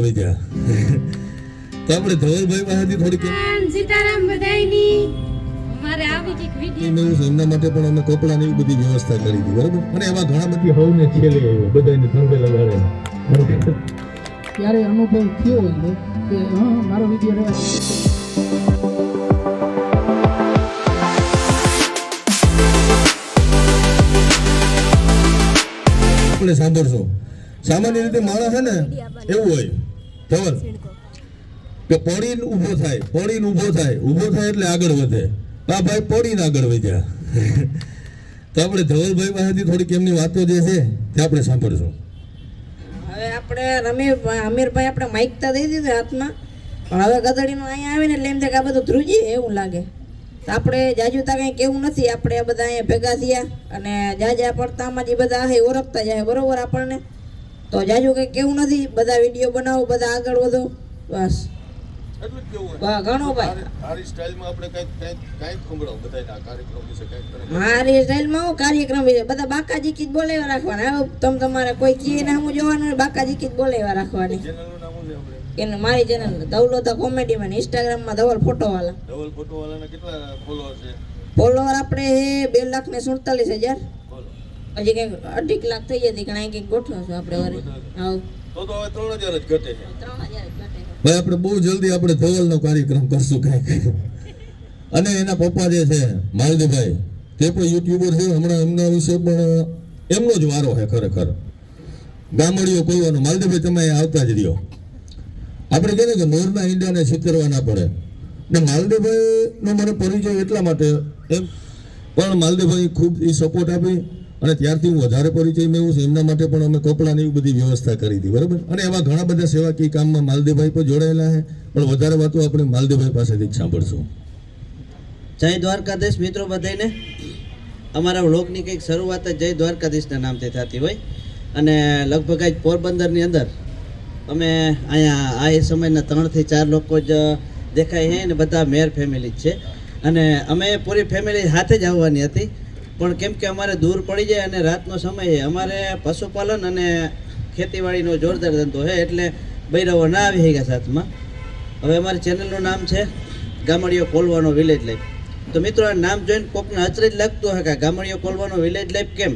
વેજા તો આપણે ધવલભાઈ પાસેથી થોડીક સીતારામ બધાયની અમારે આવી કઈક વિડિયો મેં એમના માટે પણ અમે કપડાની એવી બધી વ્યવસ્થા કરી હતી બરાબર અને એમાં ઘણા બધી હવને છેલે આવ્યો બધાને ધંધે લગાડે ત્યારે અનુભવ થયો હોય કે હા મારો વિડીયો રહેવા આપણે સાંભળશો સામાન્ય રીતે માણસ છે ને એવું હોય ધવલ કે પડીને ઊભો થાય એટલે આગળ વધે આ ભાઈ પડીને આગળ વધ્યા તો આપણે ધવલભાઈ પાસેથી થોડીક એમની વાતો જે છે તે આપણે સાંભળશું હવે આપણે અમીરભાઈ આપણે માઇકતા દઈ દીધું હાથમાં પણ હવે ગધડીનું અહીંયા આવીને એટલે એમ થાય કે આ બધું ધ્રુજી એવું લાગે તો આપણે જાજુતા કંઈ કેવું નથી આપણે બધા અહીંયા ભેગા થયા અને જાજા પડતામાં જે બધા છે ઓળખતા જાય બરોબર આપણને તો જાજુ કંઈ કેવું નથી બધા વિડીયો બનાવો બધા આગળ વધો બસ ઘણો ભાઈ મારી સ્ટાઇલમાં આપણે કઈ ખંભળાવ બધાના કાર્યક્રમ વિશે કઈ મારી સ્ટાઇલમાં હું કાર્યક્રમ વિશે બધા બાકાજી કી જ બોલેવા રાખવાના હવે તમે તમારે કોઈ કીએ ને હું જોવાનું હોય બાકાજી કી જ બોલેવા રાખવાની ચેનલનું નામ શું છે આપણે કે મારી ચેનલ ધવલોતા કોમેડીમાં ઇન્સ્ટાગ્રામમાં ધવલ ફોટોવાલાના કેટલા ફોલોઅર છે ફોલોવર આપણે 2,47,000 હજી કંઈક 2.5 લાખ થઈ જતી ઘણા કંઈક ગોઠવો છો આપણે વરે હા તો હવે 3,000 જ ઘટે છે 3,000 જ ઘટે ભાઈ આપણે બહુ જલ્દી આપણે ધવલનો કાર્યક્રમ કરશું કંઈક અને એના પપ્પા જે છે માલદીભાઈ તે પણ યુટ્યુબર છે હમણાં એમના વિશે પણ એમનો જ વારો છે ખરેખર ગામડીઓ ખોલવાનો માલદીભાઈ તમે આવતા જ રહ્યો આપણે કહીએ કે મોરના ઈંડાને છિતરવા ના પડે ને માલદીભાઈનો મને પરિચય એટલા માટે એમ પણ માલદીભાઈ ખૂબ એ સપોર્ટ આપી અને ત્યારથી હું વધારે પરિચય મેળવું છું એમના માટે પણ અમે કપડાની એવી બધી વ્યવસ્થા કરી હતી બરાબર અને એવા ઘણા બધા સેવાકીય કામમાં માલદીભાઈ પણ જોડાયેલા છે પણ વધારે વાતો આપણે માલદીભાઈ પાસેથી જ સાંભળશું જય દ્વારકાધીશ મિત્રો બધાને અમારા વ્લોગની કંઈક શરૂઆત જ જય દ્વારકાધીશના નામથી થતી હોય અને લગભગ આજ પોરબંદરની અંદર અમે અહીંયા આ સમયના 3 થી 4 લોકો જ દેખાય છે ને બધા મેર ફેમિલી જ છે અને અમે પૂરી ફેમિલી સાથે જ આવવાની હતી પણ કેમ કે અમારે દૂર પડી જાય અને રાતનો સમય છે અમારે પશુપાલન અને ખેતીવાડીનો જોરદાર ધંધો છે એટલે બૈરાવો ના આવી ગયા સાથમાં હવે અમારી ચેનલનું નામ છે ગામડીઓ કોલવાનો વિલેજ લાઈફ તો મિત્રો આ નામ જોઈને કોકને અચરજ લાગતું હોય કે ગામડીઓ કોલવાનો વિલેજ લાઈફ કેમ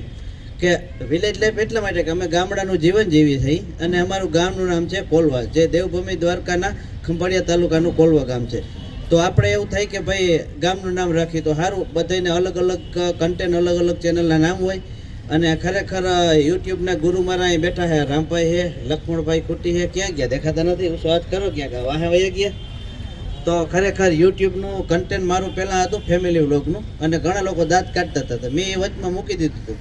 કે વિલેજ લાઈફ એટલા માટે કે અમે ગામડાનું જીવન જીવીએ છીએ અને અમારું ગામનું નામ છે કોલવા જે દેવભૂમિ દ્વારકાના ખંભાળિયા તાલુકાનું કોલવા ગામ છે તો આપણે એવું થાય કે ભાઈ ગામનું નામ રાખીએ તો સારું બધાને અલગ અલગ કન્ટેન્ટ અલગ અલગ ચેનલના નામ હોય અને ખરેખર યુટ્યુબના ગુરુ મારા અહીં બેઠા છે રામભાઈ છે લક્ષ્મણભાઈ ખુટ્ટી છે ક્યાં ગયા દેખાતા નથી હું વાત કરો ક્યાં વાહે વહી ગયા તો ખરેખર યુટ્યુબનું કન્ટેન્ટ મારું પહેલાં હતું ફેમિલી વ્લોગનું અને ઘણા લોકો દાંત કાઢતા હતા મેં એ વચમાં મૂકી દીધું હતું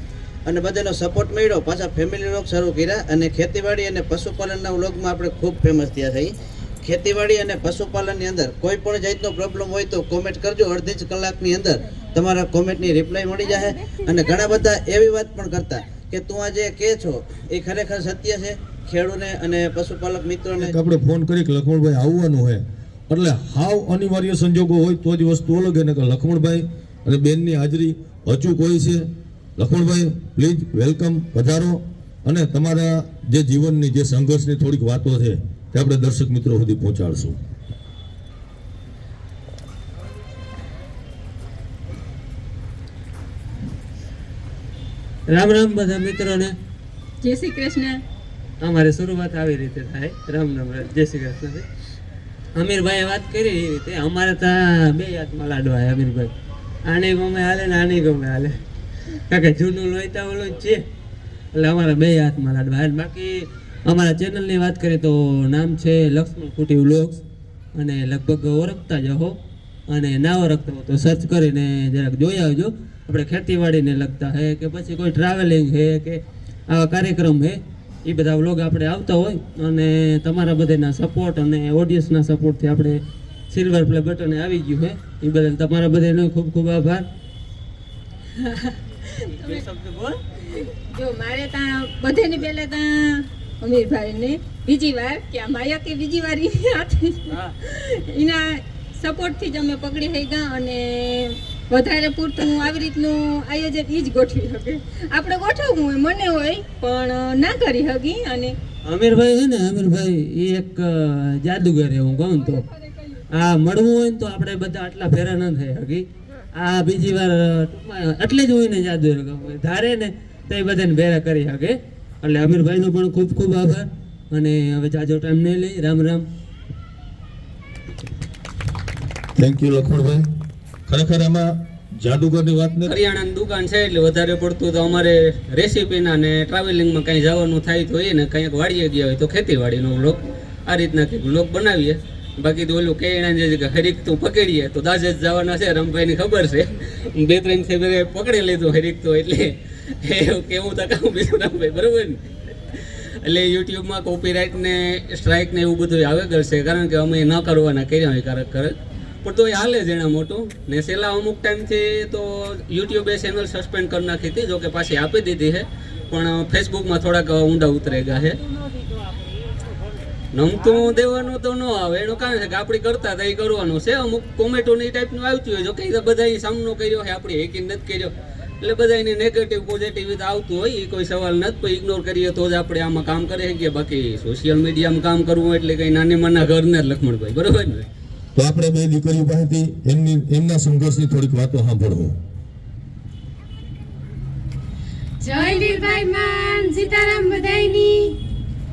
અને બધાનો સપોર્ટ મળ્યો પાછા ફેમિલી વ્લોગ શરૂ કર્યા અને ખેતીવાડી અને પશુપાલનના વ્લોગમાં આપણે ખૂબ ફેમસ થયા છીએ ખેતીવાડી અને પશુપાલનની અંદર કોઈ પણ જાતનો પ્રોબ્લેમ હોય તો કોમેન્ટ કરજો અડધી જ કલાકની અંદર તમારા કોમેન્ટની રિપ્લાય મળી જશે અને ઘણા બધા એવી વાત પણ કરતા કે તું આ જે કહે છો એ ખરેખર સત્ય છે ખેડૂતને અને પશુપાલક મિત્રોને આપણે ફોન કરી કે લક્ષ્મણભાઈ આવવાનું હોય એટલે હાવ અનિવાર્ય સંજોગો હોય તો જ વસ્તુ અલગ ને કે લક્ષ્મણભાઈ અને બેનની હાજરી અચૂક હોય છે લક્ષ્મણભાઈ પ્લીઝ વેલકમ પધારો અને તમારા જે જીવનની જે સંઘર્ષની થોડીક વાતો છે તે આપણે દર્શક મિત્રો સુધી પહોંચાડશું રામ રામ બધા મિત્રોને જય શ્રી કૃષ્ણ અમારે શરૂઆત આવી રીતે થાય રામ રામ જય શ્રી કૃષ્ણ અમીરભાઈએ વાત કરી એ રીતે અમારે ત્યાં 2 હાથમાં લાડવા હોય અમીરભાઈ આને ગમે હાલે ને આને ગમે હાલે કારણ કે જૂનું લોહીતા ઓલું જ છે એટલે અમારા 2 હાથમાં લાડવા હાલે બાકી અમારા ચેનલની વાત કરીએ તો નામ છે લક્ષ્મણ ખુટ્ટી વ્લોગ્સ અને લગભગ ઓળખતા જ હો અને ના ઓળખતા હો તો સર્ચ કરીને જરાક જોઈ આવજો આપણે ખેતીવાડીને લગતા છે કે પછી કોઈ ટ્રાવેલિંગ છે કે આવા કાર્યક્રમ છે એ બધા વ્લોગ આપણે આવતા હોય અને તમારા બધાના સપોર્ટ અને ઓડિયન્સના સપોર્ટથી આપણે સિલ્વર પ્લે બટન આવી ગયું છે એ બદલ તમારા બધાનો ખૂબ ખૂબ આભાર જો મારે ત્યાં બધાની પહેલા ત્યાં અમીરભાઈને બીજી વાર કે માયા કે બીજી વાર એના સપોર્ટથી જ અમે પકડી થઈ ગયા અને વધારે પૂરતું આવી રીતનું આયોજન ઈ જ ગોઠવી શકે. આપણે ગોઠવવું હોય મને હોય પણ ના કરી હકી. અને અમીરભાઈ છે ને, અમીરભાઈ એ એક જાદુગર છે. હું કહું તો આ મળવું હોય ને તો આપણે બધા આટલા ફેરા ન થઈ હકી. આ બીજી વાર ટૂંકમાં એટલે જ હોય ને જાદુગર ધારે ને તો એ બધાને ભેરા કરી શકે. એટલે અમીરભાઈનો પણ ખૂબ ખૂબ આભાર. અને હવે જાજો ટાઈમ નહીં લઈ. રામ રામ. થેન્ક યુ લખમણભાઈ. ખરેખર એમાં જાદુગરની વાત નથી. કરિયાણાની દુકાન છે એટલે વધારે પડતું તો અમારે રેસીપીના ને ટ્રાવેલિંગમાં કંઈ જવાનું થાય તો એ ને કંઈક વાડીએ ગયા હોય તો ખેતીવાડીનો વ્લોગ આ રીતના કંઈક વ્લોગ બનાવીએ. બાકી તો ઓલું કેળાને જે હરીકતું પકડીએ તો દાજે જ જવાના છે. રમભાઈની ખબર છે, 2-3 છે પકડી લીધું હરીકતું એટલે કેવું તકાવું બીજું રમભાઈ, બરોબર ને. એટલે યુટ્યુબમાં કોપીરાઇટ ને સ્ટ્રાઇક ને એવું બધું આવે કરશે, કારણ કે અમે ન કરવાના કર્યા હોય કારક પણ તો એ હાલે જ એના મોટું ને. છેલ્લા અમુક ટાઈમથી તો યુટ્યુબે ચેનલ સસ્પેન્ડ કરી નાખી હતી, જોકે પાછી આપી દીધી છે, પણ ફેસબુકમાં થોડાક ઊંડા ઉતરે ગયા છે. નમતું દેવાનું તો ન આવે એનું કારણ છે કે આપણે કરતા હતા એ કરવાનું છે. અમુક કોમેન્ટોને એ ટાઈપનું આવતું હોય, જોકે બધા સામનો કર્યો છે, આપણે એક નથી કર્યો, એટલે બધા એને નેગેટિવ પોઝિટિવ આવતું હોય એ કોઈ સવાલ નથી. પણ ઇગ્નોર કરીએ તો જ આપણે આમાં કામ કરી શકીએ. બાકી સોશિયલ મીડિયામાં કામ કરવું એટલે કંઈ નાની માના ઘરના જ લખમણભાઈ, બરોબર ને. તો આપણે બે દીકરીઓ પાસેથી એમના સંઘર્ષની થોડીક વાતો સાંભળવું. જય વીરભાઈ માન, સીતારામ બધાયની.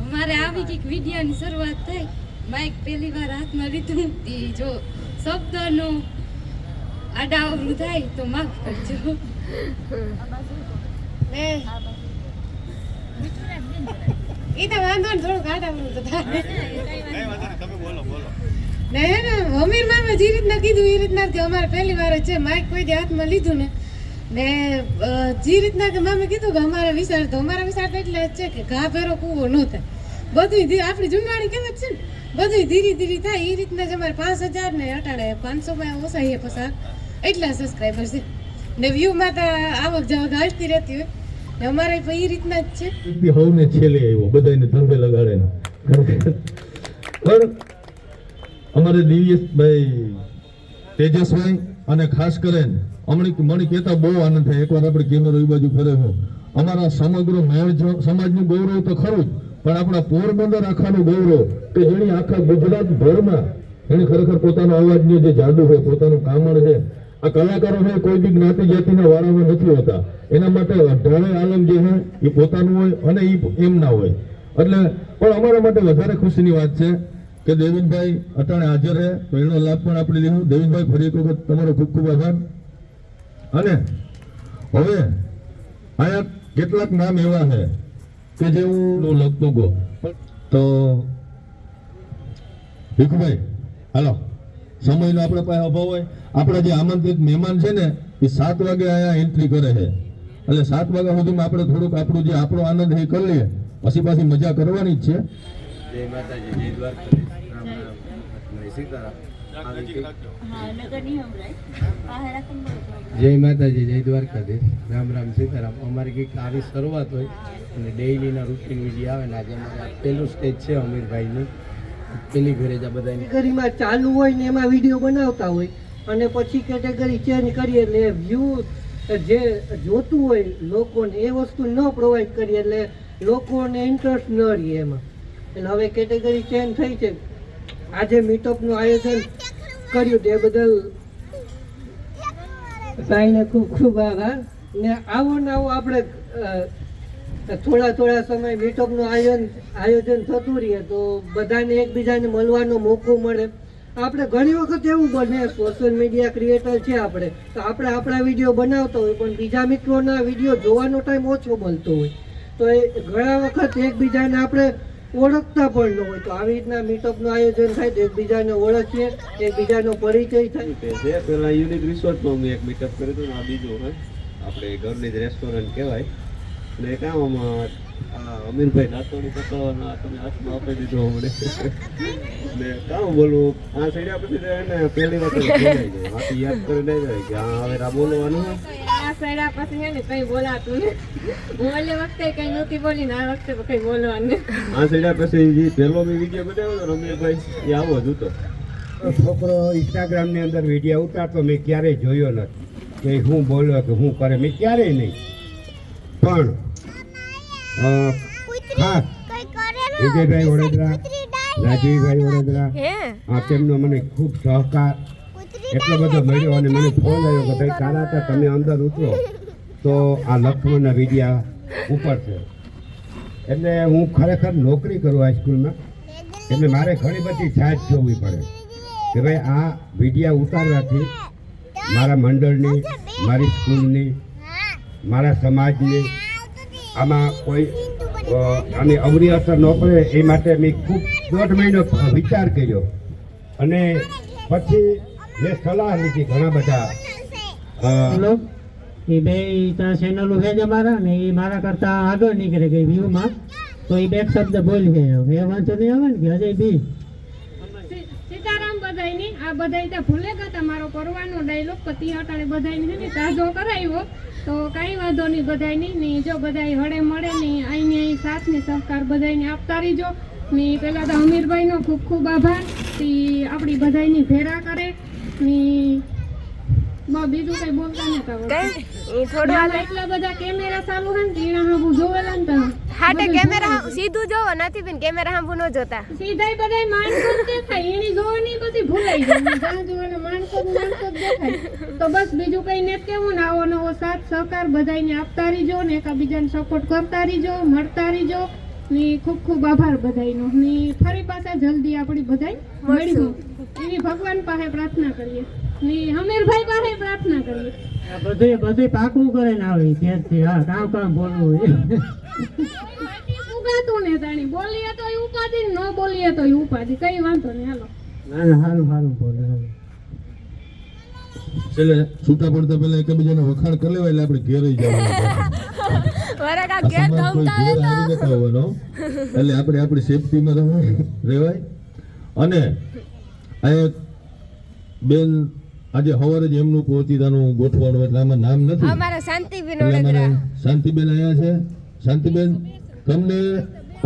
અમારે આવી કંઈક વિડિયાની શરૂઆત થઈ. માઇક પહેલી વાર હાથમાં લીધું તી જો શબ્દનો આડાઅવળું થાય તો માફ કરજો. એ તો વાંધો ને, થોડુંક આડાઅવળું તો થાય. અમીર મામે જે રીતના કીધું એ રીતના કે અમારે પહેલી વાર છે માઇક કોઈ દે હાથમાં લીધું ને જે રીતના કે મામે કીધું કે અમારા વિચાર તો એટલે જ છે કે ઘા ભેરો કૂવો ન થાય. બધું આપણી જૂનવાણી કેમ જ છે ને, બધું ધીરે ધીરે થાય. એ રીતના જ અમારે 5000 ને અટાડે 500 ઓછા એ પસાર એટલા સબસ્ક્રાઈબર છે ને વ્યૂમાં તો આવક જાવક હાલતી રહેતી હોય ને અમારે એ રીતના જ છે. હવને છેલ્લે આવ્યો બધાને ધંધે લગાડે ને. પણ અમારે દિવ્યેશભાઈ, તેજસભાઈ અને ખાસ કરીને મને કહેતા બહુ આનંદ થાય. એકવાર આપણે કેમેરો એ બાજુ ફેરવ્યો. અમારા સમગ્ર સમાજનું ગૌરવ તો ખરું જ, પણ આપણા પોરબંદર આખાનું ગૌરવ કે જેની આખા ગુજરાત ભરમાં એની ખરેખર પોતાનો અવાજની જે જાદુ હોય, પોતાનું કામણ છે. આ કલાકારો છે કોઈ બી જ્ઞાતિ જાતિના વાળામાં નથી હોતા. એના માટે 18 આલમ જે છે એ પોતાનું હોય અને એ એમ ના હોય. એટલે પણ અમારા માટે વધારે ખુશીની વાત છે કે દેવિનભાઈ અટાણે હાજર છે, તો એનો લાભ પણ આપણે લીધો. દેવિનભાઈ, ફરી એક વખત તમારો ખૂબ ખૂબ આભાર. અને હવે આયા કેટલાક નામ એવા છે કે જે હું લખતો ગયો. તો ભીખુભાઈ, હાલો, સમયનો આપણે પાસે અભાવ હોય. આપણા જે આમંત્રિત મહેમાન છે ને એ 7 વાગે અહીંયા એન્ટ્રી કરે છે, એટલે 7 વાગ્યા સુધીમાં આપણે થોડુંક આપણું જે આપણો આનંદ એ કરી લઈએ, પછી પાછી મજા કરવાની જ છે. જય માતાજી, જય દ્વારકાધીશ, રામ રામ, સીતારામ. જય માતાજી, જય દ્વારકાધીશ, રામ રામ, સીતારામ. અમારી કંઈક આવી શરૂઆત હોય અને ડેઇલીના રૂટીન વિડીયો આવે ને આજે અમારે પહેલું સ્ટેજ છે અમીરભાઈનું. પેલી ઘરે જ બધાની કેટેગરીમાં ચાલુ હોય ને એમાં વિડીયો બનાવતા હોય અને પછી કેટેગરી ચેન્જ કરીએ એટલે વ્યૂ જે જોતું હોય લોકોને એ વસ્તુ ન પ્રોવાઈડ કરીએ એટલે લોકોને ઇન્ટરેસ્ટ ન રહે એમાં. એટલે હવે કેટેગરી ચેન્જ થઈ છે. આજે મીટઅપનું આયોજન કર્યું તે બદલ ભાઈને ખૂબ ખૂબ આભાર. ને આવો ને આવો આપણે થોડા સમય મીટઅપનું આયોજન થતું રહે તો બધાને એકબીજાને મળવાનો મોકો મળે. આપણે ઘણી વખત એવું બને સોશિયલ મીડિયા ક્રિએટર છે આપણે તો આપણે આપણા વિડીયો બનાવતો હોય પણ બીજા મિત્રોના વિડીયો જોવાનો ટાઈમ ઓછો મળતો હોય તો એ ઘણા વખત એકબીજાને આપણે ઓળખતા પણ ન હોય. તો આવી રીતના મીટઅપનું આયોજન થાય તો એકબીજાને ઓળખીએ, એકબીજાનો પરિચય થાય. પહેલા યુનિક રિસોર્ટમાં મેં એક મીટઅપ કર્યું હતું ને આ બીજું હોય આપણે ઘરની જ રેસ્ટોરન્ટ કહેવાય. ને કામ આમાં અમીરભાઈ નાતોડી પકડવાના તમે હાથમાં આપી દીધો અમને ને કામ બોલવું આ સાઈડ પછી એને પહેલી વાત હાથી યાદ કરી લઈ જાય કે હા હવે આ બોલવાનું આ સાઈડા પાસે હે ને કઈ બોલાતું ને. બોલે વખતે કઈ નહોતી બોલી ને આ વખતે કઈ બોલવાનું. આ સાઈડ પછી જે પહેલો મેં વિડીયો બનાવ્યો રમેશભાઈ એ આવો જ હતો. છોકરો ઇન્સ્ટાગ્રામની અંદર વિડીયો ઉતારતો મેં ક્યારેય જોયો નથી કે હું બોલ્યો કે હું કરે, મેં ક્યારેય નહીં. પણ ખાસ વિજયભાઈ વડોદરા, રાજવીભાઈ વડોદરા, તેમનો મને ખૂબ સહકાર એટલો બધો મળ્યો અને મને ફોન આવ્યો કે ભાઈ કારાતા તમે અંદર ઉતરો તો આ લક્ષ્મણના વિડિયા ઉપર છે. એટલે હું ખરેખર નોકરી કરું હાઈસ્કૂલમાં, એટલે મારે ઘણી બધી સાજ જોવી પડે કે ભાઈ આ વિડિયા ઉતારવાથી મારા મંડળની, મારી સ્કૂલની, મારા સમાજની આમાં કોઈ આની અવરી અસર ન પડે એ માટે મેં ખૂબ 1.5 મહિનો વિચાર કર્યો અને પછી મેં સલાહ લીધી ઘણા બધા. એ બે ચેનલો છે જ મારા ને એ મારા કરતા આગળ નીકળે ગઈ વ્યૂમાં, તો એ બે શબ્દ બોલી ગયો એ વાંચો નહીં આવે ને કે અજય બી સીતારામ બધાયની આ બધાય ત્યાં ભૂલે ગયા મારો કરવાનો ડાયલોગ પતિ હટાણે બધાયની છે ને તાજો કરાવ્યો તો કાંઈ વાંધો નહીં બધાયની ને જો બધાય હળે મળે ને અહીં સાથ ને સહકાર બધાયને આપતા રહીજો ને પહેલાં તો અમીરભાઈનો ખૂબ ખૂબ આભાર તે આપણી બધાયની ભેરા કરે ને બીજું કઈ બોલતા નતા એટલા બધા કેમેરા ચાલુ છે ને તીણા હાંભું જોવેલા ને તમે હાટે કેમેરા સીધું જોવો નથી પણ કેમેરા હાંભું ન જોતા સીધાય બધાય માણસો જ દેખાય એની જોવાની પછી ભૂલાઈ જાય જ્યાં જોવાના માણસો જ દેખાય તો બસ બીજું કઈ ને કેવું ને આવો નવો સાથ સહકાર બધાયને આપતા રહીજો ને એકબીજાને સપોર્ટ કરતા રહીજો, મળતા રહીજો ને ખૂબ ખૂબ આભાર બધાયનો ને ફરી પાછા જલ્દી આપણી બધાય મળીશું એવી ભગવાન પાસે પ્રાર્થના કરીએ ને અમીરભાઈ પાસે પ્રાર્થના કરીએ. બધે પાકું કરે ને આવે ત્યારથી હા કામ બોલવું ઉગાતું ને તાણી બોલીએ તો ઉપાધિ ન બોલીએ તો ઉપાધિ કઈ વાંધો નહીં. હાલો સારું બોલે એટલે છૂટા પડતા પહેલા એકબીજાને વખાણ કરી લેવાય એટલે આપણે ઘેર જવાનું એટલે આપણે આપણી સેફટીમાં રહેવાય. અને આ બેન આજે સવારે જ એમનું પોતીદાનું ગોઠવાનું એટલે આમાં નામ નથી. અમારા શાંતિબેન વડોદરા, શાંતિબેન અહીંયા છે. શાંતિબેન તમને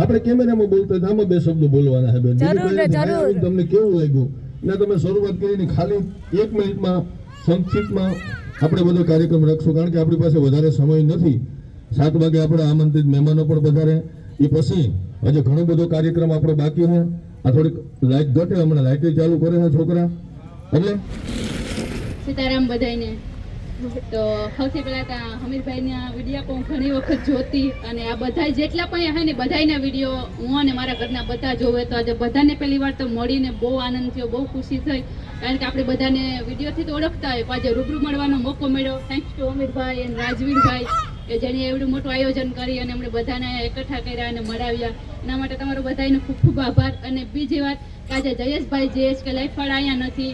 આપણે કેમેરામાં બોલતા આમાં બે શબ્દો બોલવાના છે બેન. તમને કેવું લાગ્યું ને તમે શરૂઆત કરીને ખાલી 1 મિનિટમાં સંક્ષિપ્તમાં આપણે બધો કાર્યક્રમ રાખશું કારણ કે આપણી પાસે વધારે સમય નથી. 7 વાગે આપણે આમંત્રિત મહેમાનો પણ વધારે એ પછી હજી ઘણો બધો કાર્યક્રમ આપણો બાકી છે. આ થોડીક લાઇટ ઘટે હમણાં લાઇટ ચાલુ કરે છે છોકરા. એટલે સીતારામ બધાયને તો સૌથી પહેલાં તો હમીરભાઈના વિડીયો પણ ઘણી વખત જોતી અને આ બધા જેટલા પણ હે ને બધાયના વિડીયો હું અને મારા ઘરના બધા જોવે તો આજે બધાને પહેલી વાર તો મળીને બહુ આનંદ થયો, બહુ ખુશી થઈ કારણ કે આપણે બધાને વિડીયોથી તો ઓળખતા હોય પણ આજે રૂબરૂ મળવાનો મોકો મળ્યો. થેન્ક્સ ટુ અમીરભાઈ અને રાજવીરભાઈ કે જેણે એવડું મોટું આયોજન કરી અને અમને બધાને એકઠા કર્યા અને મળાવ્યા એના માટે તમારો બધાનો ખૂબ ખૂબ આભાર. અને બીજી વાત કે આજે જયેશભાઈ JSK લાઈફવાળા અહીંયા નથી,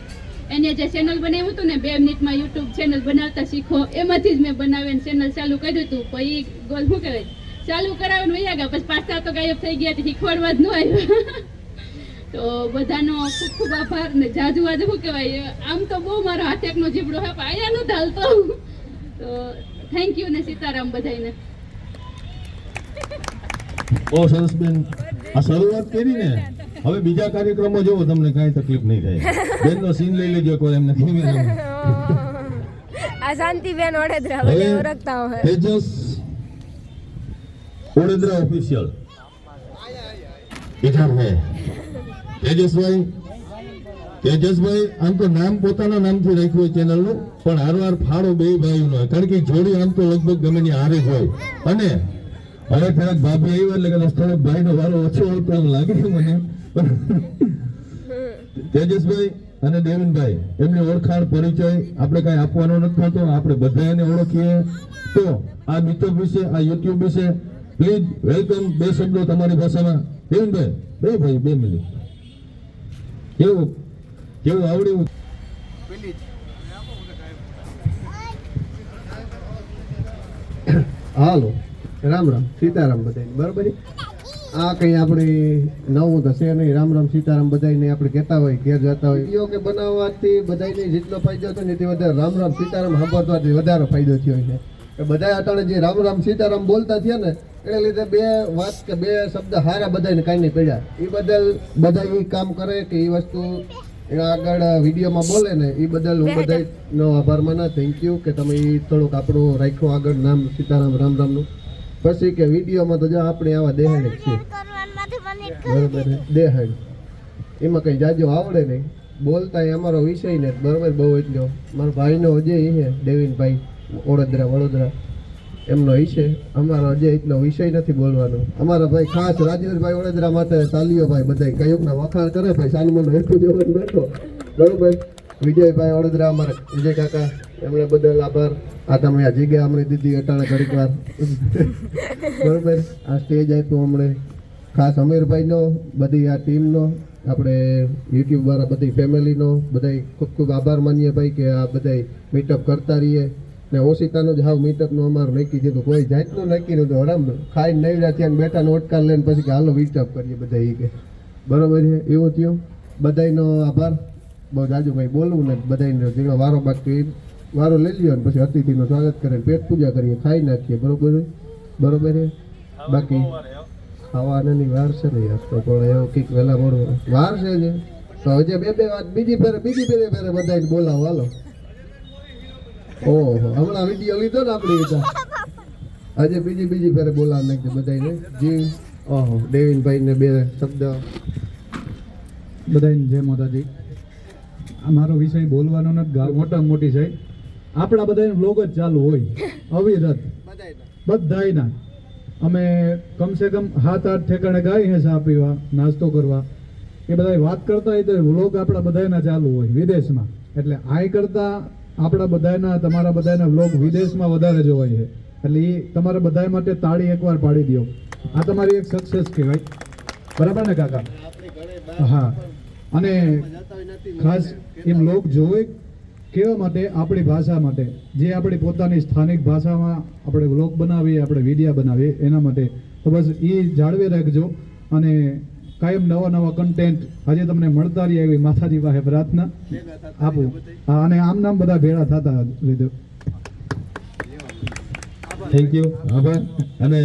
એને જે ચેનલ બનાવ્યું હતું ને 2 મિનિટમાં યુટ્યુબ ચેનલ બનાવતા શીખો એમાંથી જ મેં બનાવીને ચેનલ ચાલુ કર્યું હતું. પછી ગોલ શું કહેવાય ચાલુ કરાવીને વયા ગયા પછી પાછા તો ગાયબ થઈ ગયા શીખવાડવા જ ન આવ્યા. તો બધાનો ખૂબ ખૂબ આભાર ને જાજુ આજે શું કહેવાય આમ તો બહુ મારો હાથ એકનો જીબડો હે પણ અહીંયા નું ધાલતો. તો થેન્ક યુ ને સીતારામ બધાને. બહુ સરસ બેન આ શરૂઆત કરી ને હવે બીજા કાર્યક્રમો જોવો તમને કાંઈ તકલીફ નહીં થાય. બેનનો સીન લઈ લેજો કોઈ એમ નથી. આ શાંતિબેન વડોદરા બધા ઓળખતા હોય. તેજસ વડોદરા ઓફિશિયલ ઇધર હે તેજસભાઈ આમ તો નામ પોતાના નામથી રાખ્યું હોય ચેનલનું પણ હારવાર ફાળો બે ભાઈનો હોય કારણ કે જોડી આમ તો લગભગ ગમે ની હારે જ હોય. અને હવે થોડાક ભાભી આવ્યા એટલે થોડોક ભાઈનો વારો ઓછો આવતો એમ લાગે છે મને. તેજસભાઈ અને દેવિનભાઈ એમની ઓળખાણ પરિચય આપણે કઈ આપવાનો નથી થતો, આપણે બધા એને ઓળખીએ. તો આ મિત્ર વિશે આ યુટ્યુબ વિશે પ્લીઝ વેલકમ બે શબ્દો તમારી ભાષામાં. દેવિનભાઈ ભાઈ 2 મિનિટ કેવું આવડ્યું? હાલો રામ રામ સીતારામ બધાને બરાબર. આ કંઈ આપણે નવું તો છે નહીં. રામ રામ સીતારામ બધાને આપણે કહેતા હોય ઘેર જતા હોય વિડીયો કે બનાવવાથી બધાને જેટલો ફાયદો થયો ને તે વધારે રામ રામ સીતારામ સાંભળવાથી વધારે ફાયદો થયો છે કે બધા અટાણે જે રામ રામ સીતારામ બોલતા થયા ને એને લીધે 2 વાત કે 2 શબ્દ હારા બધાને કાંઈ નહીં પડ્યા. એ બદલ બધા એ કામ કરે કે એ વસ્તુ એના આગળ વિડીયોમાં બોલે ને એ બદલ હું બધાનો આભાર માના. થેન્ક યુ કે તમે એ થોડુંક આપણું રાખ્યું આગળ નામ સીતારામ રામ રામનું. પછી કે વિડીયોમાં તો જો આપણે આવા દેહાડ જ છીએ, બરોબર દેહાડ, એમાં કંઈ જાજો આવડે નહીં, બોલતા એ અમારો વિષય ને બરોબર બહુ એટલો. મારો ભાઈનો અજય છે દેવીનભાઈ વડોદરા એમનો વિષય, અમારો અજય એટલો વિષય નથી બોલવાનો. અમારા ભાઈ ખાસ રાજેશભાઈ વડોદરા માટે તાલીઓ ભાઈ બધા કયુકના વખાણ કરે ભાઈ, સાનમોનો હેઠું જવાનું બેઠો, બરોબર. વિજયભાઈ વડોદરા અમારા વિજય કાકા, એમણે બદલ આભાર. આ તમે આ જગ્યા અમને દીધી અટાણે ઘડીક વાર, બરોબર. આ સ્ટેજ આપ્યું અમને ખાસ અમીરભાઈનો, બધી આ ટીમનો, આપણે યુટ્યુબ વાળા બધી ફેમિલીનો બધા ખૂબ ખૂબ આભાર માનીએ ભાઈ કે આ બધા મીટઅપ કરતા રહીએ. ને ઓશિતાનું જ હાવ મીટઅપનું અમારું નક્કી દીધું, કોઈ જાતનું નક્કી નહોતું. હરામનું ખાઈને નવડા થયા બેટાનો ઓટકાર લઈને પછી કે હાલો મીટઅપ કરીએ બધા એ કે, બરોબર છે. એવું થયું. બધાનો આભાર. બહુ જાજુ ભાઈ બોલવું ને, બધાને જેનો વારો બાકી વારો લઈ લ્યો ને પછી અતિથિનું સ્વાગત કરે, પેટ પૂજા કરીએ, ખાઈ નાખીએ, બરોબર બરોબર છે. બાકી ખાવાનાની વાર છે ને યાર, તો પણ એવું કંઈક વહેલા મોડું વાર છે જ. તો હજી બે વાત બીજી ફેરે બધાને બોલાવો હાલો. ઓહો, હમણાં વિડીયો લીધો ને આપણી રીતે, આજે બીજી ફેરે બોલાવ નાખજો બધાને. જી ઓહો, દેવીનભાઈને બે શબ્દ. બધાને જય માતાજી. અમારો વિષય બોલવાનો નથી, મોટામાં મોટી છે આપણા બધાને વ્લોગ જ ચાલુ હોય અવિરત બધાયના. અમે કમસે કમ 7-8 ઠેકાણે ગાય હે ચા પીવા, નાસ્તો કરવા, એ બધા વાત કરતા હોય તો વ્લોગ આપણા બધાના ચાલુ હોય વિદેશમાં. એટલે આય કરતાં આપણા બધાના, તમારા બધાના વ્લોગ વિદેશમાં વધારે જોવાય છે. એટલે એ તમારા બધા માટે તાળી એકવાર પાડી દો. આ તમારી એક સક્સેસ કહેવાય, બરાબર ને કાકા? હા. અને ખાસ એમ લોક જોવે કેવા માટે, આપણી ભાષા માટે, જે આપણી પોતાની સ્થાનિક ભાષામાં આપણે વ્લોગ બનાવીએ, આપણે વિડીયા બનાવીએ એના માટે. તો બસ એ જાળવી રાખજો અને કાયમ નવા કન્ટેન્ટ આજે તમને મળતા રહે એવી માતાજી પાસે પ્રાર્થના આપું. હા, અને આમ નામ બધા ભેળા થતા લીધો. થેન્ક યુ, આભાર. અને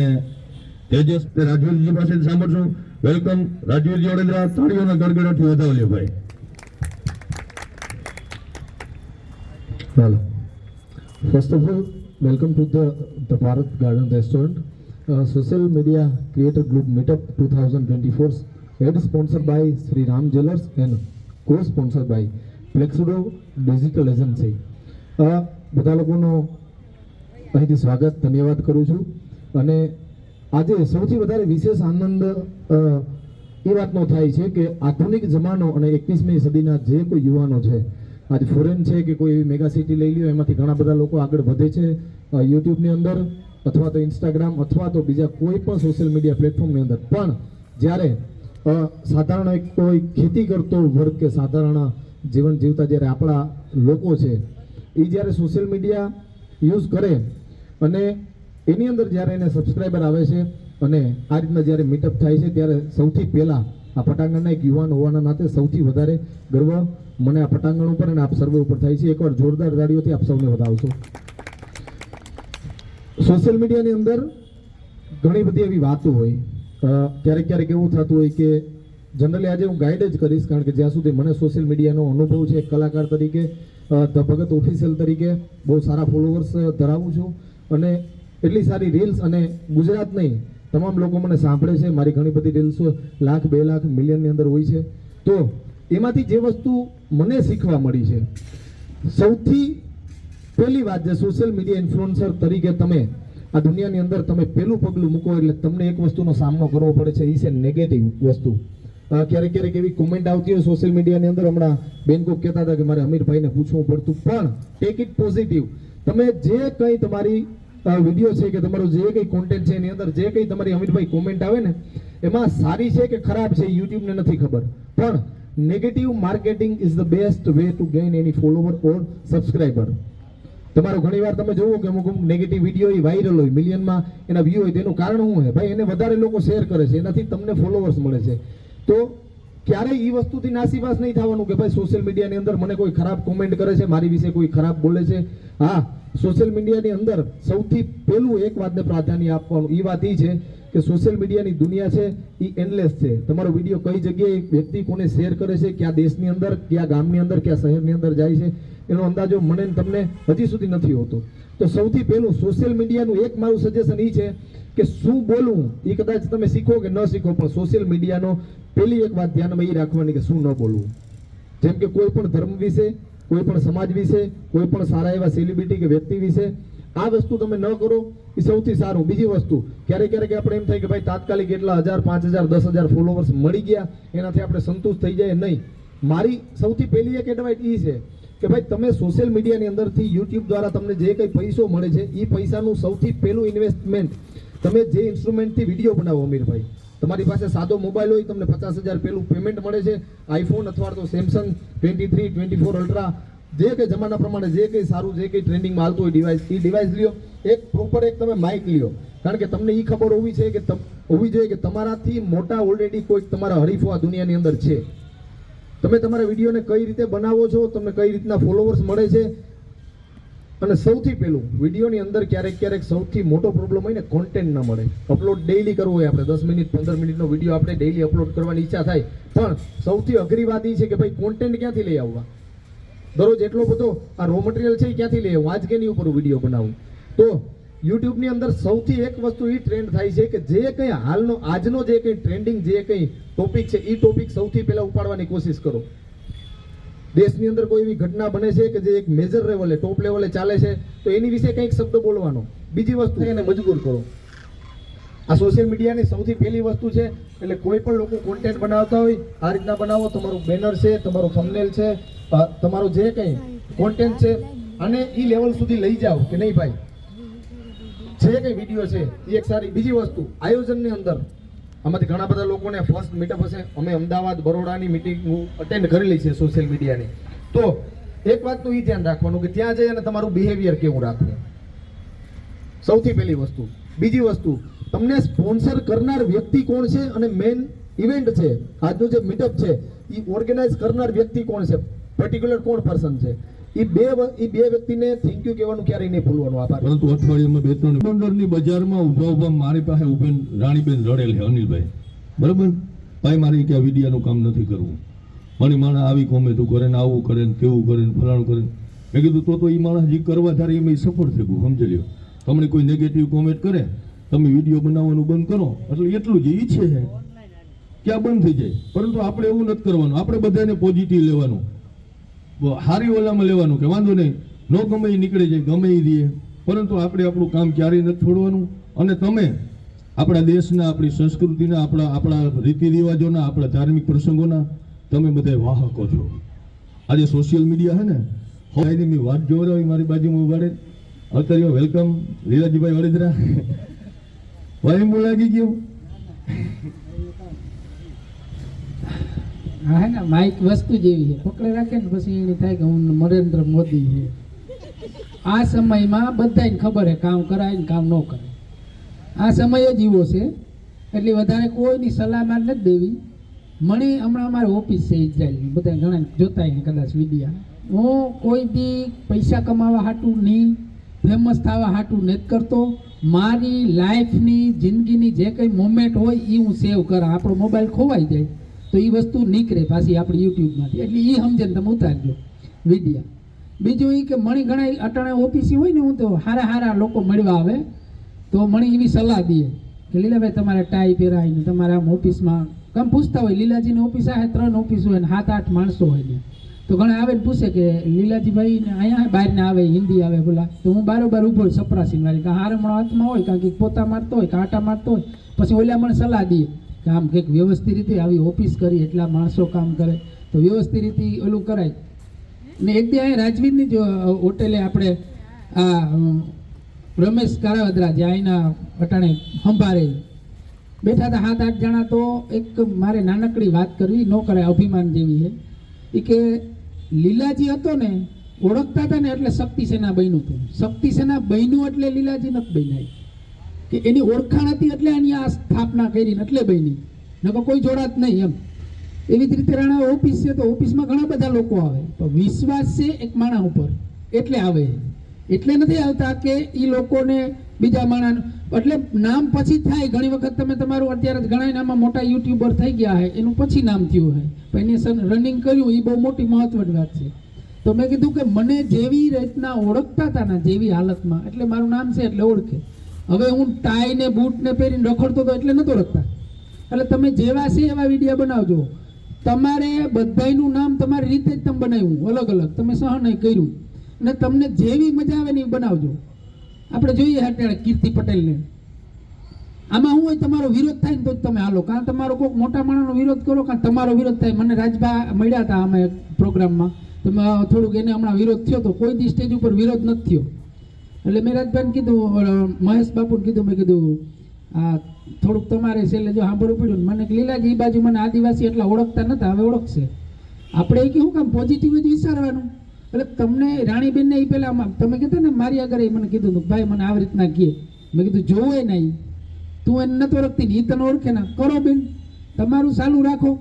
તેજસ રાજવીરજી પાસે સાંભળશું. વેલકમ રાજવીરજી વડોદરા, તાળીઓના ગડગડાટથી વધાવજો ભાઈ. Hello. First of all, welcome to the Bharat Garden Restaurant. Social Media Creator Group Meetup 2024, head sponsored by Sri Ram Jewellers and co-sponsored by Plexudo Digital Agency. બધા લોકોનો અહીંથી સ્વાગત, ધન્યવાદ કરું છું. અને આજે સૌથી વધારે વિશેષ આનંદ એ વાતનો થાય છે કે આધુનિક જમાનો અને 21મી સદીના જે કોઈ યુવાનો છે, આજે ફોરેન છે કે કોઈ એવી મેગા સિટી લઈ લ્યો, એમાંથી ઘણા બધા લોકો આગળ વધે છે યુટ્યુબની અંદર અથવા તો ઇન્સ્ટાગ્રામ અથવા તો બીજા કોઈ પણ સોશિયલ મીડિયા પ્લેટફોર્મની અંદર. પણ જ્યારે સાધારણ એક કોઈ ખેતી કરતો વર્ગ કે સાધારણ જીવન જીવતા જ્યારે આપણા લોકો છે એ જ્યારે સોશિયલ મીડિયા યુઝ કરે અને એની અંદર જ્યારે એને સબસ્ક્રાઈબર આવે છે અને આ રીતના જ્યારે મીટઅપ થાય છે, ત્યારે સૌથી પહેલાં આ પટાંગણના એક યુવાન હોવાના નાતે સૌથી વધારે ગર્વ મને આ પટાંગણ ઉપર અને આપ સર્વે ઉપર થાય છે. એકવાર જોરદાર તાળીઓથી આપ સૌને વધાવશો. સોશિયલ મીડિયાની અંદર ઘણી બધી એવી વાતો હોય, ક્યારેક એવું થતું હોય કે જનરલી આજે હું ગાઈડ જ કરીશ, કારણ કે જ્યાં સુધી મને સોશિયલ મીડિયાનો અનુભવ છે, એક કલાકાર તરીકે, ધ ભગત ઓફિશિયલ તરીકે બહુ સારા ફોલોવર્સ ધરાવું છું અને એટલી સારી રીલ્સ, અને ગુજરાત નહીં તમામ લોકો મને સાંભળે છે. મારી ઘણી બધી રીલ્સો 1 લાખ 2 લાખ મિલિયનની અંદર હોય છે. તો એમાંથી જે વસ્તુ મને શીખવા મળી છે, સૌથી પહેલી વાત જે સોશિયલ મીડિયા ઇન્ફ્લુએન્સર તરીકે તમે આ દુનિયાની અંદર તમે પહેલું પગલું મૂકો એટલે તમને એક વસ્તુનો સામનો કરવો પડે છે, એ છે નેગેટિવ વસ્તુ. ક્યારેક એવી કોમેન્ટ આવતી હોય સોશિયલ મીડિયાની અંદર. હમણાં બેન કોક કહેતા હતા કે મારે અમીરભાઈને પૂછવું પડતું, પણ ટેક ઇટ પોઝિટિવ. તમે જે કંઈ તમારી વિડીયો છે કે તમારું જે કંઈ કોન્ટેન્ટ છે એની અંદર જે કંઈ તમારી અમીરભાઈ કોમેન્ટ આવે ને, એમાં સારી છે કે ખરાબ છે યુટ્યુબને નથી ખબર, પણ negative marketing is the best way to gain any follower or subscriber. તમારો ઘણીવાર તમે જોવો કે અમુક નેગેટિવ વિડીયો એ વાયરલ હોય, મિલિયનમાં એના વ્યૂ હોય, તેનું કારણ શું છે ભાઈ? એને વધારે લોકો શેર કરે છે, એનાથી તમને ફોલોવર્સ મળે છે. તો ક્યારેય એ વસ્તુથી નાસીપાસ નહીં થવાનું કે ભાઈ સોશિયલ મીડિયાની અંદર મને કોઈ ખરાબ કોમેન્ટ કરે છે, મારી વિશે કોઈ ખરાબ બોલે છે. હા, સોશિયલ મીડિયાની અંદર સૌથી પહેલું એક વાતને પ્રાધાન્ય આપવાનું, એ વાત એ છે કે સોશિયલ મીડિયાની દુનિયા છે એ એન્ડલેસ છે. તમારો વિડીયો કઈ જગ્યાએ વ્યક્તિ કોને શેર કરે છે, કયા દેશની અંદર, કયા ગામની અંદર, કયા શહેરની અંદર જાય છે, એનો અંદાજો મને ને તમને હજી સુધી નથી હોતો. તો સૌથી પહેલું સોશિયલ મીડિયાનું એક મારું સજેશન એ છે કે શું બોલવું એ કદાચ તમે શીખો કે ન શીખો, પણ સોશિયલ મીડિયાનો પહેલી એક વાત ધ્યાનમાં એ રાખવાની કે શું ન બોલવું. જેમ કે કોઈ પણ ધર્મ વિશે, કોઈ પણ સમાજ વિશે, કોઈ પણ સારા એવા સેલિબ્રિટી કે વ્યક્તિ વિશે આ વસ્તુ તમે ન કરો એ સૌથી સારું. બીજી વસ્તુ, ક્યારેક ક્યારેક આપણે એમ થાય કે ભાઈ તાત્કાલિક એટલા 1000, 5000, 10,000 ફોલોવર્સ મળી ગયા એનાથી આપણે સંતુષ્ટ થઈ જાય, નહીં. મારી સૌથી પહેલી એક એડવાઇસ એ છે કે ભાઈ તમે સોશિયલ મીડિયાની અંદરથી યુટ્યુબ દ્વારા તમને જે કંઈ પૈસો મળે છે એ પૈસાનું સૌથી પહેલું ઇન્વેસ્ટમેન્ટ તમે જે ઇન્સ્ટ્રુમેન્ટથી વિડીયો બનાવો. અમીરભાઈ, તમારી પાસે સાદો મોબાઈલ હોય, તમને 50,000 પહેલું પેમેન્ટ મળે છે, આઈફોન અથવા તો સેમસંગ 23, 24 અલ્ટ્રા, જે કંઈ જમાના પ્રમાણે જે કંઈ સારું, જે કંઈ ટ્રેન્ડિંગમાં આવતું હોય ડિવાઇસ, એ ડિવાઇસ લ્યો. એક પ્રોપર એક તમે માઇક લ્યો, કારણ કે તમને એ ખબર હોવી જોઈએ કે તમારાથી મોટા ઓલરેડી કોઈ તમારા હરીફો આ દુનિયાની અંદર છે. તમે તમારા વિડીયોને કઈ રીતે બનાવો છો, તમને કઈ રીતના ફોલોવર્સ મળે છે. અને સૌથી પહેલું વિડીયોની અંદર ક્યારેક સૌથી મોટો પ્રોબ્લેમ હોય ને કોન્ટેન્ટ ન મળે. અપલોડ ડેઈલી કરવું હોય, આપણે 10 મિનિટ 15 મિનિટનો વિડીયો આપણે ડેઈલી અપલોડ કરવાની ઈચ્છા થાય, પણ સૌથી અઘરી વાત એ છે કે ભાઈ કોન્ટેન્ટ ક્યાંથી લઈ આવવા. દરરોજ એટલો બધો આ રો મટીરિયલ છે એ ક્યાંથી લઈ આવું, આજ કેની ઉપર વિડીયો બનાવું. તો યુટ્યુબની અંદર સૌથી એક વસ્તુ એ ટ્રેન્ડ થાય છે કે જે કંઈ હાલનો આજનો જે કંઈ ટ્રેન્ડિંગ જે કંઈ ટોપિક છે એ ટોપિક સૌથી પહેલા ઉપાડવાની કોશિશ કરો. દેશની અંદર કોઈ એવી ઘટના બને છે કે જે એક મેજર લેવલે, ટોપ લેવલે ચાલે છે, તો એની વિશે કંઈક શબ્દ બોલવાનો. બીજી વસ્તુ એને મજબૂર કરો. આ સોશિયલ મીડિયાની સૌથી પહેલી વસ્તુ છે. એટલે કોઈ પણ લોકો કોન્ટેન્ટ બનાવતા હોય આ રીતના બનાવો. તમારું બેનર છે, તમારું થંબનેલ છે, તમારું જે કંઈ કોન્ટેન્ટ છે, અને એ લેવલ સુધી લઈ જાઓ કે નહીં ભાઈ જે કંઈ વિડીયો છે એ એક સારી. બીજી વસ્તુ, આયોજનની અંદર આમાંથી ઘણા બધા લોકોને ફર્સ્ટ મીટઅપ હશે. અમે અમદાવાદ, બરોડાની મિટિંગ અટેન્ડ કરેલી છે સોશિયલ મીડિયાની. તો એક વાતનું એ ધ્યાન રાખવાનું કે ત્યાં જઈ અને તમારું બિહેવિયર કેવું રાખવું, સૌથી પહેલી વસ્તુ. બીજી વસ્તુ, તમને સ્પોન્સર કરનાર વ્યક્તિ કોણ છે અને મેઇન ઇવેન્ટ છે આજનું જે મીટઅપ છે એ ઓર્ગેનાઇઝ કરનાર વ્યક્તિ કોણ છે, પર્ટિક્યુલર કોણ પર્સન છે. એ બે વ્યક્તિને થેન્ક યુ કહેવાનું ક્યારેય નહીં ભૂલવાનું. આભાર. પરંતુ અઠવાડિયામાં 2-3 બંદરની બજારમાં ઊભા મારી પાસે ઉભેન રાણીબેન રડેલ છે, અનિલભાઈ, બરાબર. ભાઈ મારી કે આ વિડિયાનું કામ નથી કરવું, મને માણસ આવી કોમેન્ટો કરે ને આવું કરે ને તેવું કરે ને ફલાણું કરે. મેં કીધું તો એ માણસ જે કરવા ધારે એમાં સફળ થઈ ગયું, સમજી લ્યો. તમને કોઈ નેગેટિવ કોમેન્ટ કરે, તમે વિડીયો બનાવવાનું બંધ કરો એટલે એટલું જ ઈચ્છે છે કે આ બંધ થઈ જાય. પરંતુ આપણે એવું નથી કરવાનું, આપણે બધાને પોઝિટિવ લેવાનું, હારી ઓલામાં લેવાનું કે વાંધો નહીં, ન ગમે એ નીકળી જાય, ગમે એ દે, પરંતુ આપણે આપણું કામ ક્યારેય નથી છોડવાનું. અને તમે આપણા દેશના, આપણી સંસ્કૃતિના, આપણા રીતિ રિવાજોના, આપણા ધાર્મિક પ્રસંગોના તમે બધા વાહકો છો. આજે સોશિયલ મીડિયા છે ને, હવે મેં વાત જોઈ મારી બાજુમાં ઉભાડે અત્યારે વેલકમ લીલાજીભાઈ વડોદરા. વાયમું લાગી ગયું. હા, હે ને માઇક વસ્તુ જેવી છે, પકડે રાખે ને પછી એને થાય કે હું નરેન્દ્ર મોદી છે. આ સમયમાં બધાને ખબર છે કામ કરાય ને કામ ન કરે. આ સમય જ એવો છે એટલે વધારે કોઈની સલાહ માર નથી દેવી. મને હમણાં અમારે ઓફિસ છે ઇઝરાયલની, બધા ઘણા જોતા હોય કદાચ વિડીયા. હું કોઈ દી પૈસા કમાવા હાટું નહીં, ફેમસ થવા હાટું નથી કરતો. મારી લાઈફની, જિંદગીની જે કંઈ મોમેન્ટ હોય એ હું સેવ કરા. આપણો મોબાઈલ ખોવાઈ જાય તો એ વસ્તુ નીકળે પાછી આપણી યુટ્યુબમાંથી, એટલે એ સમજે તમે ઉતારજો વિડીયા. બીજું એ કે મને ઘણા અટાણે ઓફિસી હોય ને, હું તો હારા લોકો મળવા આવે તો મને એવી સલાહ દે કે લીલાભાઈ તમારે ટાઈ પહેરાવીને તમારે આમ ઓફિસમાં કામ પૂછતા હોય. લીલાજીની ઓફિસ આવે 3 ઓફિસ હોય ને 7-8 માણસો હોય ને, તો ઘણા આવે ને પૂછે કે લીલાજીભાઈ અહીંયા બહારને આવે, હિન્દી આવે બોલા. તો હું બારોબાર ઊભો હોય સપરાસી મારી, કાં હારમણો હાથમાં હોય, કાં કંઈક પોતા મારતો હોય, કાં આટા મારતો હોય. પછી ઓલા મને સલાહ દે કે આમ કંઈક વ્યવસ્થિત રીતે આવી ઓફિસ કરી, એટલા માણસો કામ કરે તો વ્યવસ્થિત રીતે ઓલું કરાય. ને એક દી અહીંયા રાજવીરની જ હોટેલે આપણે આ રમેશ કારાવદરા જે અહીંના અટાણે સંભાળે બેઠા હતા 7-8 જણા. તો એક મારે નાનકડી વાત કરવી ન કરાય, અભિમાન જેવી છે. એ કે લીલાજી હતો ને ઓળખતા હતા ને એટલે શક્તિ સેના બન્યું હતું. શક્તિ સેના બન્યું એટલે લીલાજી નથી બન્યા, કે એની ઓળખાણ હતી એટલે એની આ સ્થાપના કરી ને એટલે બની, નકર કોઈ જોડાત નહીં એમ. એવી જ રીતે રાણા ઓફિસ છે તો ઓફિસમાં ઘણા બધા લોકો આવે, તો વિશ્વાસ છે એક માણસ ઉપર એટલે આવે. એટલે નથી આવતા કે એ લોકોને બીજા માણસ, એટલે નામ પછી થાય. ઘણી વખત તમે તમારું અત્યારે ઘણા નામાં મોટા યુટ્યુબર થઈ ગયા છે, એનું પછી નામ થયું છે, પણ એને રનિંગ કર્યું, એ બહુ મોટી મહત્વની વાત છે. તો મેં કીધું કે મને જેવી રીતના ઓળખતા હતા ને, જેવી હાલતમાં, એટલે મારું નામ છે એટલે ઓળખે. હવે હું ટાઈ ને બૂટ ને પહેરીને રખડતો હતો એટલે નતો ઓળખતા. એટલે તમે જેવા છે એવા વિડીયો બનાવજો. તમારે બધાયનું નામ તમારી રીતે જ તમે બનાવ્યું, અલગ અલગ તમે સહન કર્યું, અને તમને જેવી મજા આવે ને એ બનાવજો. આપણે જોઈએ અત્યારે કીર્તિ પટેલને, આમાં શું હોય, તમારો વિરોધ થાય ને તો જ તમે હાલો, કાં તમારો કોઈક મોટા માણસનો વિરોધ કરો, કાં તમારો વિરોધ થાય. મને રાજભા મળ્યા હતા અમે પ્રોગ્રામમાં, તો થોડુંક એને હમણાં વિરોધ થયો તો, કોઈ દી સ્ટેજ ઉપર વિરોધ નથી થયો. એટલે મેં રાજભાઈને કીધું, મહેશ બાપુને કીધું, મેં કીધું આ થોડુંક તમારે છેલ્લે જો સાંભળવું પડ્યું. મને લીલાજી એ બાજુ મને આદિવાસી એટલા ઓળખતા નતા, હવે ઓળખશે. આપણે એ કેવું કામ પોઝિટિવ જ વિચારવાનું. એટલે તમને રાણીબેનને એ પહેલાં તમે કીધું ને મારી આગળ, એ મને કીધું હતું ભાઈ મને આવી રીતના કહે. મેં કીધું જોવે નહીં, તું એને નથી ઓળખતી ને એ તને ઓળખે ના, કરો બેન તમારું ચાલુ રાખો.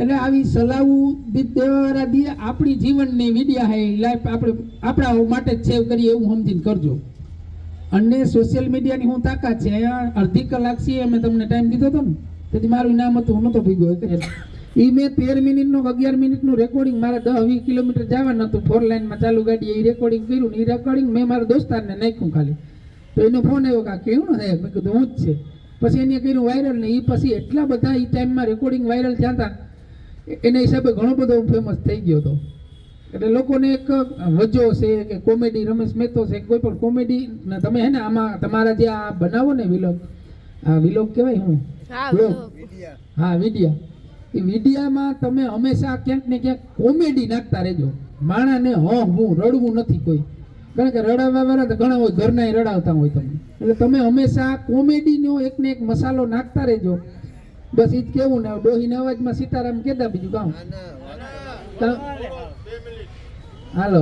એટલે આવી સલાહું દેવાવાળા દે, આપણી જીવનની વિડિયા હે લાઈફ આપણે આપણા માટે જ સેવ કરીએ એવું સમજીને કરજો. અને સોશિયલ મીડિયાની હું તાકાત છે, અહીંયા અડધી કલાક છીએ અમે તમને ટાઈમ દીધો હતો ને, તેથી મારું ઇનામ હતું, હું નહોતો ભીગો. એ મેં 13 મિનિટનું 11 મિનિટનું રેકોર્ડિંગ મારે 10-20 કિલોમીટર જવાનું હતું, 4 લાઇનમાં ચાલુ ગાડી, એ રેકોર્ડિંગ કર્યું ને એ રેકોર્ડિંગ મેં મારા દોસ્તારને નાખ્યું ખાલી. તો એનો ફોન આવ્યો કે કેવું ને, મેં કીધું હું જ છે. પછી એને કર્યું વાયરલ ને એ પછી એટલા બધા એ ટાઈમમાં રેકોર્ડિંગ વાયરલ થયા હતા, એના હિસાબે ઘણો બધો ફેમસ થઈ ગયો હતો. એટલે લોકોને એક વજો છે કે કોમેડી, રમેશ મહેતો છે, કોઈ પણ કોમેડી તમે હે ને આમાં તમારા જે આ બનાવો ને વિલોગ, આ વિલોગ કહેવાય હું વ્લોગ, હા વિડિયા, એ વિડિયામાં તમે હંમેશા ક્યાંક ને ક્યાંક કોમેડી નાખતા રહેજો. માણાને હું રડવું નથી કોઈ, કારણ કે રડાવવા વાળા તો ઘણા હોય, ઘરના રડાવતા હોય તમે. એટલે તમે હંમેશા કોમેડીનો એક ને એક મસાલો નાખતા રહેજો. બસ એ જ કેવું ને, ડોહીના અવાજમાં સીતારામ કહેતા, બીજું કામ. હાલો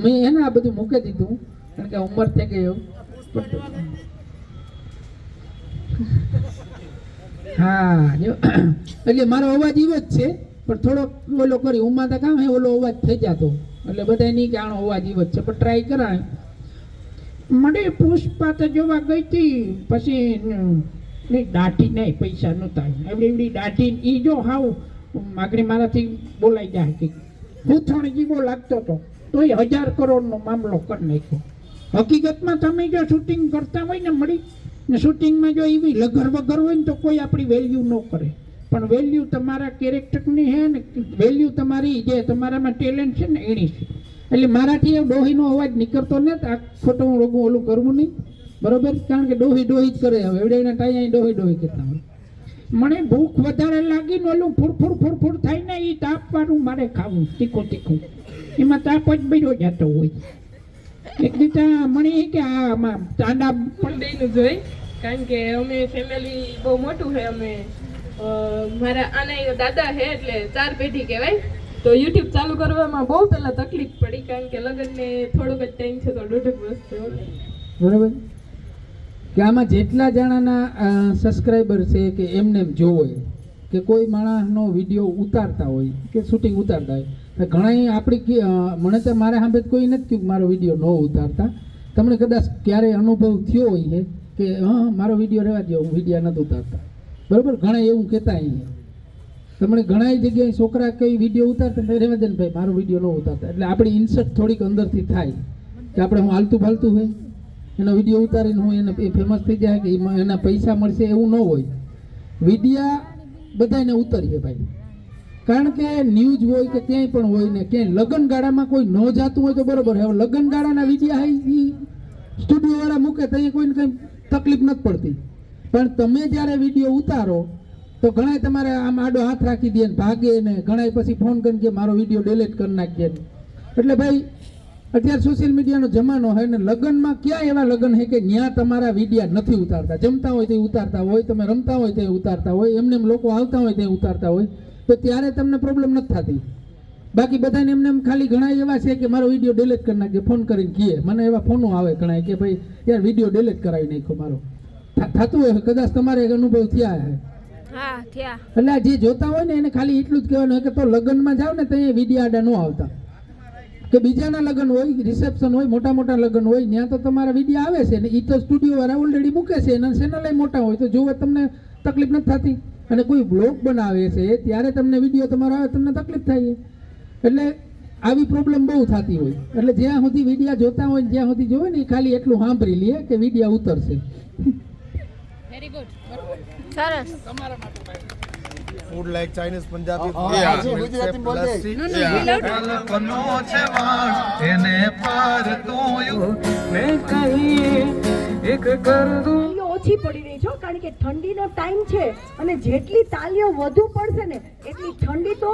મેં એને આ બધું મૂકી દીધું, કારણ કે ઉંમર થઈ ગઈ એવું. હા એટલે મારો અવાજ એવો જ છે, પણ થોડોક ઓલો કરી ઉમાતા કામ હે ઓલો અવાજ થઈ જતો, એટલે બધા નહીં કે આનો અવાજ એવો જ છે, પણ ટ્રાય કરાય. મને પુષ્પા તો જોવા ગઈ હતી, પછી દાઢી નહીં પૈસા નહોતા, એવડી એવડી દાઢી એ જો હાવ આગળ મારાથી બોલાઈ જાય કે ભૂથણ જીવો લાગતો હતો, તો એ 1000 કરોડનો મામલો કરી નાખ્યો. હકીકતમાં તમે જો શૂટિંગ કરતા હોય ને મળી ને, શૂટિંગમાં જો એવી લગર વગર હોય ને તો કોઈ આપણી વેલ્યુ ન કરે, પણ વેલ્યુ તમારા કેરેક્ટરની છે ને, વેલ્યુ તમારી જે તમારામાં ટેલેન્ટ છે ને એની છે. એટલે મારાથી એ ડોહીનો અવાજ નીકળતો ને, આ ખોટું હું રોગું ઓલું કરવું નહીં, બરોબર, કારણ કે ડોહી ડોહી જ કરે. હવે એવડે ટાઈ ડોહી ડોહી કરતા હોય. મને ભૂખ વધારે લાગી ને ઓલું ફૂરફૂર ફૂરફૂર થાય ને, એ તાપ વાળું મારે ખાવું, તીખું તીખું, એમાં તાપ જ બેઠો જતો હોય. એક દીતા મને કે આમાં ચાંદા પણ દઈનું જોઈ, કારણ કે અમે ફેમિલી બહુ મોટું છે. અમે મારા આના દાદા છે એટલે 4 પેઢી કહેવાય. તો યુટ્યુબ ચાલુ કરવામાં બહુ પહેલાં તકલીફ પડી, કારણ કે લગ્નને થોડોક જ ટાઈમ છે, તો 1.5 વર્ષ થયો. બરાબર કે આમાં જેટલા જણાના સબસ્ક્રાઈબર છે કે એમને એમ જોવો કે કોઈ માણસનો વિડીયો ઉતારતા હોય કે શૂટિંગ ઉતારતા હોય, તો ઘણા આપણી મને તો મારા સામે કોઈ નથી કહ્યું મારો વિડીયો ન ઉતારતા. તમને કદાચ ક્યારેય અનુભવ થયો હોય છે કે હા મારો વિડીયો રહેવા દો, હું વિડીયો નથી ઉતારતા, બરાબર, ઘણા એવું કહેતા અહીંયા. તમને ઘણા જગ્યાએ છોકરા કઈ વિડીયો ઉતારતા રહેવા દે ને ભાઈ મારો વિડીયો ન ઉતારતા, એટલે આપણી ઇન્સર્ટ થોડીક અંદરથી થાય કે આપણે હું હાલતું ફાલતું હોય એનો વિડીયો ઉતારીને હું એને ફેમસ થઈ જાય કે એના પૈસા મળશે, એવું ન હોય. વિડીયા બધાને ઉતરીએ ભાઈ, કારણ કે ન્યૂઝ હોય કે ક્યાંય પણ હોય ને, ક્યાંય લગ્ન ગાળામાં કોઈ ન જાતું હોય તો બરોબર. હવે લગ્ન ગાળાના વિડીયા એ સ્ટુડિયો વાળા મૂકે તો અહીંયા કોઈને કંઈ તકલીફ નથી પડતી, પણ તમે જ્યારે વિડીયો ઉતારો તો ઘણા તમારે આમ આડો હાથ રાખી દે ને ભાગે ને, ઘણા પછી ફોન કરીને કે મારો વિડીયો ડિલીટ કરી નાખીએ. એટલે ભાઈ અત્યારે સોશિયલ મીડિયાનો જમાનો હોય ને, લગ્નમાં ક્યાં એવા લગ્ન છે કે ત્યાં તમારા વિડીયા નથી ઉતારતા, જમતા હોય તે ઉતારતા હોય, તમે રમતા હોય તે ઉતારતા હોય, એમને લોકો આવતા હોય તે ઉતારતા હોય, તો ત્યારે તમને પ્રોબ્લેમ નથી થતી. બાકી બધાને એમને એમ ખાલી ઘણા એવા છે કે મારો વિડીયો ડિલીટ કરી નાખે, ફોન કરીને કહે, મને એવા ફોનો આવે ઘણા કે ભાઈ યાર વિડીયો ડિલીટ કરાવી નાખ્યો મારો. થતું હોય કદાચ તમારે અનુભવ થયા છે. એટલે જે જોતા હોય ને એને ખાલી એટલું જ કહેવાનું કે તો લગ્નમાં જાવ ને તો વિડીયો આડા ન આવતા. કે બીજાના લગ્ન હોય, રિસેપ્શન હોય, મોટા મોટા લગ્ન હોય, ત્યાં તો તમારા વિડીયો આવે છે ને એ તો સ્ટુડિયો વાળા ઓલરેડી મૂકે છે, એના ચેનલ મોટા હોય તો જોવા તમને તકલીફ નથી થતી. અને કોઈ બ્લોગ બનાવે છે ત્યારે તમને વિડીયો તમારો આવે તમને તકલીફ થાય. એટલે આવી પ્રોબ્લેમ બહુ થતી હોય. એટલે જ્યાં સુધી વિડીયા જોતા હોય જ્યાં સુધી જોવે ને એ ખાલી એટલું સાંભળી લે કે વિડીયા ઉતરશે. વેરી ગુડ, સરસ. તમારા માટે food like Chinese, Punjabi, Gujarati બોલ દે. એને પાર તોયું મેં કહી એક કર દઉં. ઓછી પડી રહી છે કારણ કે ઠંડીનો ટાઈમ છે અને જેટલી તાલીઓ વધુ પડશે ને એટલી ઠંડી તો